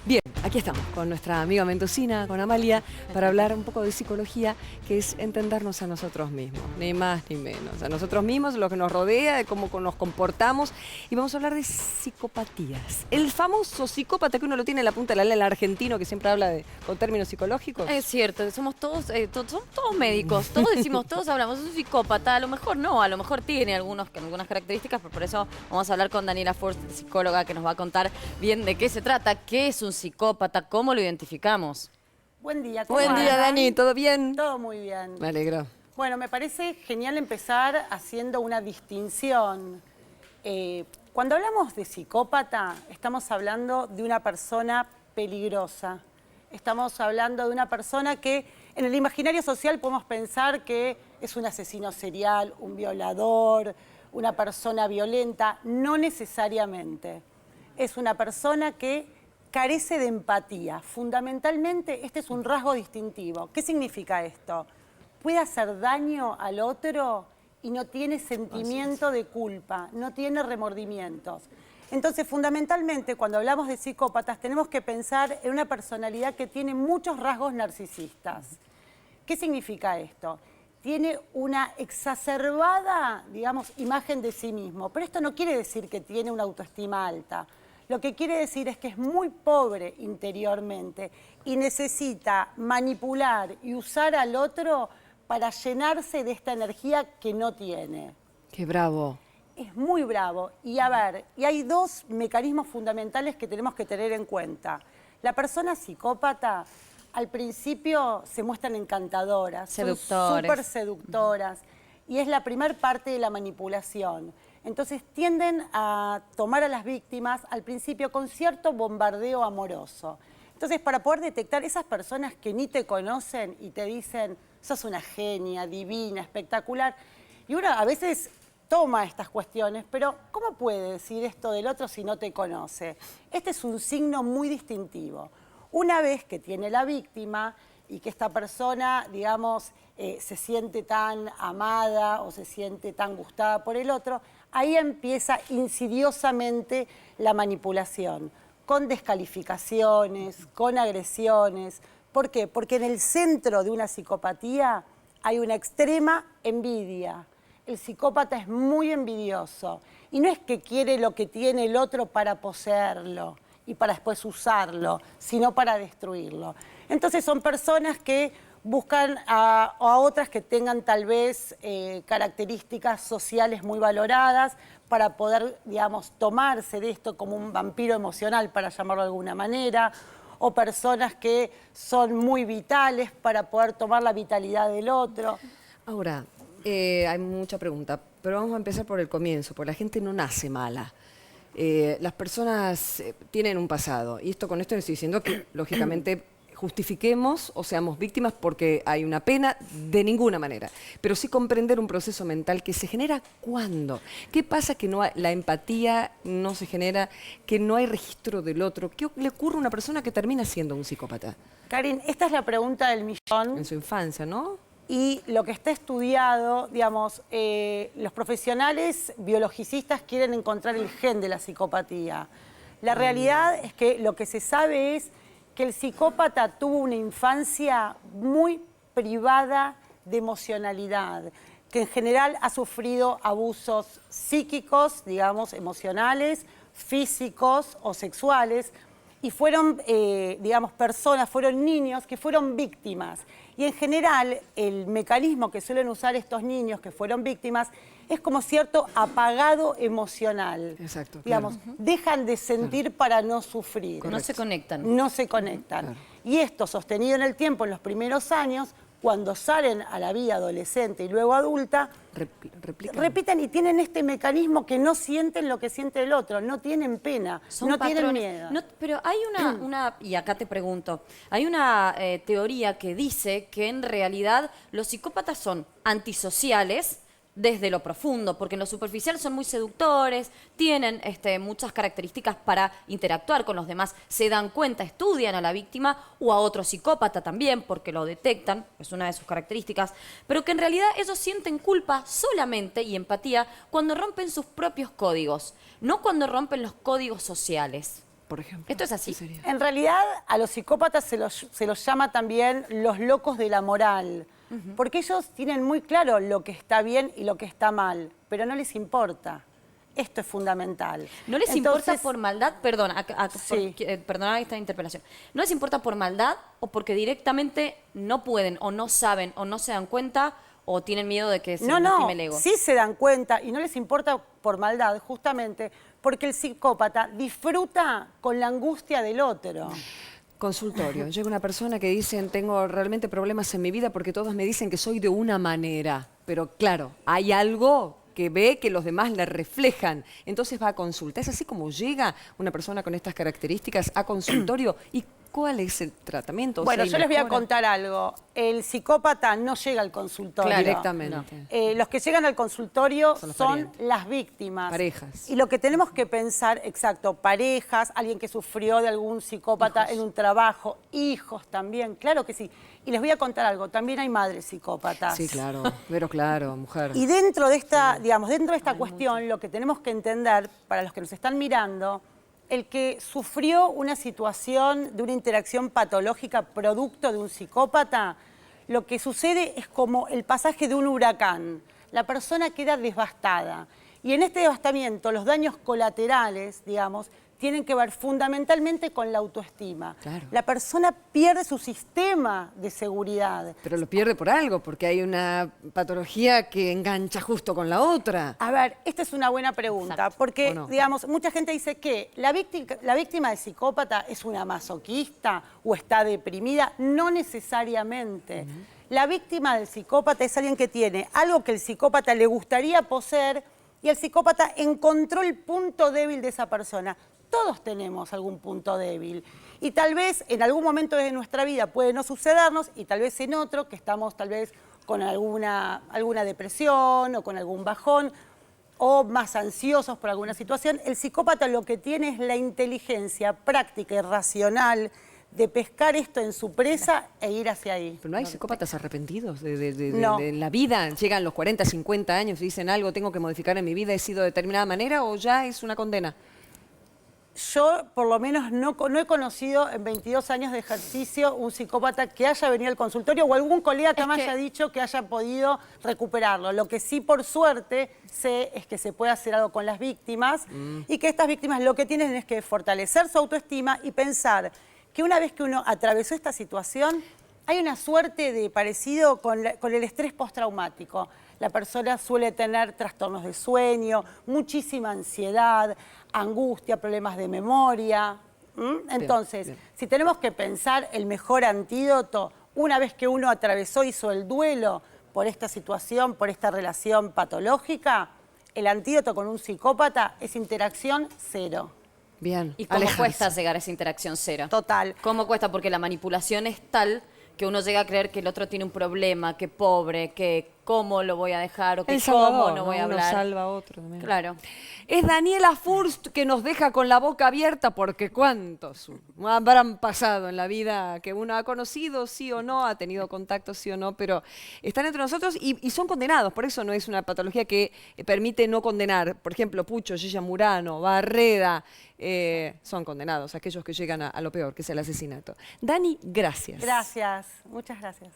Bien, aquí estamos con nuestra amiga mendocina, con Amalia, para hablar un poco de psicología, que es entendernos a nosotros mismos, ni más ni menos. A nosotros mismos, lo que nos rodea, de cómo nos comportamos. Y vamos a hablar de psicopatías. El famoso psicópata que uno lo tiene en la punta de la lengua, el argentino que siempre habla con términos psicológicos. Es cierto, somos somos todos médicos, todos decimos, todos hablamos, es un psicópata, a lo mejor no, a lo mejor tiene algunas características, pero por eso vamos a hablar con Daniela Forst, psicóloga, que nos va a contar bien de qué se trata, qué es un psicópata, cómo lo identificamos. Buen día, ¿cómo Buen día, andan? Dani, ¿todo bien? Todo muy bien. Me alegro. Bueno, me parece genial empezar haciendo una distinción. Cuando hablamos de psicópata, estamos hablando de una persona peligrosa. Estamos hablando de una persona que en el imaginario social podemos pensar que es un asesino serial, un violador, una persona violenta. No necesariamente. Es una persona que carece de empatía. Fundamentalmente, este es un rasgo distintivo. ¿Qué significa esto? Puede hacer daño al otro y no tiene sentimiento de culpa, no tiene remordimientos. Entonces, fundamentalmente, cuando hablamos de psicópatas, tenemos que pensar en una personalidad que tiene muchos rasgos narcisistas. ¿Qué significa esto? Tiene una exacerbada, digamos, imagen de sí mismo, pero esto no quiere decir que tiene una autoestima alta. Lo que quiere decir es que es muy pobre interiormente y necesita manipular y usar al otro para llenarse de esta energía que no tiene. Qué bravo. Es muy bravo. Y a ver, y hay dos mecanismos fundamentales que tenemos que tener en cuenta. La persona psicópata al principio se muestran encantadoras, Seductores. súper seductoras, y es la primer parte de la manipulación. Entonces tienden a tomar a las víctimas al principio con cierto bombardeo amoroso. Entonces, para poder detectar esas personas que ni te conocen y te dicen, sos una genia, divina, espectacular, y uno a veces toma estas cuestiones, pero ¿cómo puede decir esto del otro si no te conoce? Este es un signo muy distintivo. Una vez que tiene la víctima y que esta persona, digamos, se siente tan amada o se siente tan gustada por el otro, ahí empieza insidiosamente la manipulación, con descalificaciones, con agresiones. ¿Por qué? Porque en el centro de una psicopatía hay una extrema envidia. El psicópata es muy envidioso y no es que quiere lo que tiene el otro para poseerlo y para después usarlo, sino para destruirlo. Entonces son personas que buscan a otras que tengan tal vez características sociales muy valoradas para poder, digamos, tomarse de esto como un vampiro emocional, para llamarlo de alguna manera, o personas que son muy vitales para poder tomar la vitalidad del otro. Ahora, hay mucha pregunta, pero vamos a empezar por el comienzo, porque la gente no nace mala. Las personas tienen un pasado, y con esto no estoy diciendo que, lógicamente, justifiquemos o seamos víctimas porque hay una pena, de ninguna manera. Pero sí comprender un proceso mental que se genera ¿cuándo? ¿Qué pasa que la empatía no se genera, que no hay registro del otro? ¿Qué le ocurre a una persona que termina siendo un psicópata? Karin, esta es la pregunta del millón. En su infancia, ¿no? Y lo que está estudiado, digamos, los profesionales biologicistas quieren encontrar el gen de la psicopatía. La realidad es que lo que se sabe es que el psicópata tuvo una infancia muy privada de emocionalidad, que en general ha sufrido abusos psíquicos, digamos, emocionales, físicos o sexuales, y fueron, digamos, fueron niños que fueron víctimas. Y en general, el mecanismo que suelen usar estos niños que fueron víctimas es como cierto apagado emocional. Exacto. Digamos, claro. dejan de sentir para no sufrir. Correcto. No se conectan. No se conectan. Claro. Y esto sostenido en el tiempo, en los primeros años, cuando salen a la vida adolescente y luego adulta, repiten y tienen este mecanismo que no sienten lo que siente el otro, no tienen pena, no tienen miedo. No, pero hay y acá te pregunto, hay una teoría que dice que en realidad los psicópatas son antisociales desde lo profundo, porque en lo superficial son muy seductores, tienen muchas características para interactuar con los demás, se dan cuenta, estudian a la víctima o a otro psicópata también, porque lo detectan, es una de sus características, pero que en realidad ellos sienten culpa solamente y empatía cuando rompen sus propios códigos, no cuando rompen los códigos sociales. por ejemplo. Esto es así. ¿Qué sería? En realidad, a los psicópatas se los llama también los locos de la moral, porque ellos tienen muy claro lo que está bien y lo que está mal, pero no les importa. Esto es fundamental. ¿No les Entonces, importa por maldad? Perdón, Sí. perdona esta interpelación. ¿No les importa por maldad o porque directamente no pueden o no saben o no se dan cuenta o tienen miedo de que se No, lastime el ego? sí se dan cuenta y no les importa por maldad, justamente porque el psicópata disfruta con la angustia del otro. Consultorio. Llega una persona que dice, tengo realmente problemas en mi vida porque todos me dicen que soy de una manera. Pero claro, hay algo que ve que los demás le reflejan. Entonces va a consulta. Es así como llega una persona con estas características a consultorio. ¿Y cuál es el tratamiento? O Bueno, sea, yo les voy a mejora contar algo. El psicópata no llega al consultorio. Claro, directamente. Los que llegan al consultorio Son los son parientes. las víctimas. Parejas. Y lo que tenemos que pensar, exacto, parejas, alguien que sufrió de algún psicópata en un trabajo, hijos también, claro que sí. Y les voy a contar algo, también hay madres psicópatas. Sí, claro. Pero claro, mujer. Y dentro de esta, digamos, dentro de esta cuestión, lo que tenemos que entender, para los que nos están mirando, el que sufrió una situación de una interacción patológica producto de un psicópata, lo que sucede es como el pasaje de un huracán. La persona queda devastada. Y en este devastamiento, los daños colaterales, digamos, tienen que ver fundamentalmente con la autoestima. Claro. La persona pierde su sistema de seguridad. Pero lo pierde por algo, porque hay una patología que engancha justo con la otra. A ver, esta es una buena pregunta, Exacto. porque, ¿O no? digamos, mucha gente dice que la víctima de psicópata es una masoquista o está deprimida. No necesariamente. La víctima del psicópata es alguien que tiene algo que el psicópata le gustaría poseer y el psicópata encontró el punto débil de esa persona. Todos tenemos algún punto débil y tal vez en algún momento de nuestra vida puede no sucedernos y tal vez en otro que estamos tal vez con alguna depresión o con algún bajón o más ansiosos por alguna situación. El psicópata lo que tiene es la inteligencia práctica y racional de pescar esto en su presa e ir hacia ahí. Pero no hay psicópatas arrepentidos No. de la vida. Llegan los 40, 50 años y dicen algo tengo que modificar en mi vida, he sido de determinada manera o ya es una condena. Yo, por lo menos, no he conocido en 22 años de ejercicio un psicópata que haya venido al consultorio o algún colega que me haya dicho que haya podido recuperarlo. Lo que sí, por suerte, sé es que se puede hacer algo con las víctimas y que estas víctimas lo que tienen es que fortalecer su autoestima y pensar que una vez que uno atravesó esta situación, hay una suerte de parecido con el estrés postraumático. La persona suele tener trastornos de sueño, muchísima ansiedad, angustia, problemas de memoria. Entonces, bien. si tenemos que pensar el mejor antídoto, una vez que uno atravesó, hizo el duelo por esta situación, por esta relación patológica, el antídoto con un psicópata es interacción cero. Bien. ¿Y cómo alejarse. cuesta llegar a esa interacción cero? Total. ¿Cómo cuesta? Porque la manipulación es tal que uno llega a creer que el otro tiene un problema, que pobre, que cómo lo voy a dejar o que El cómo Salvador, no voy a Uno hablar. salva a otro también. Claro. Es Daniela Furst que nos deja con la boca abierta porque cuántos habrán pasado en la vida que uno ha conocido, sí o no, ha tenido contacto, sí o no, pero están entre nosotros y son condenados. Por eso no es una patología que permite no condenar. Por ejemplo, Pucho, Gilla Murano, Barreda, son condenados, aquellos que llegan a lo peor, que es el asesinato. Dani, gracias. Gracias, muchas gracias.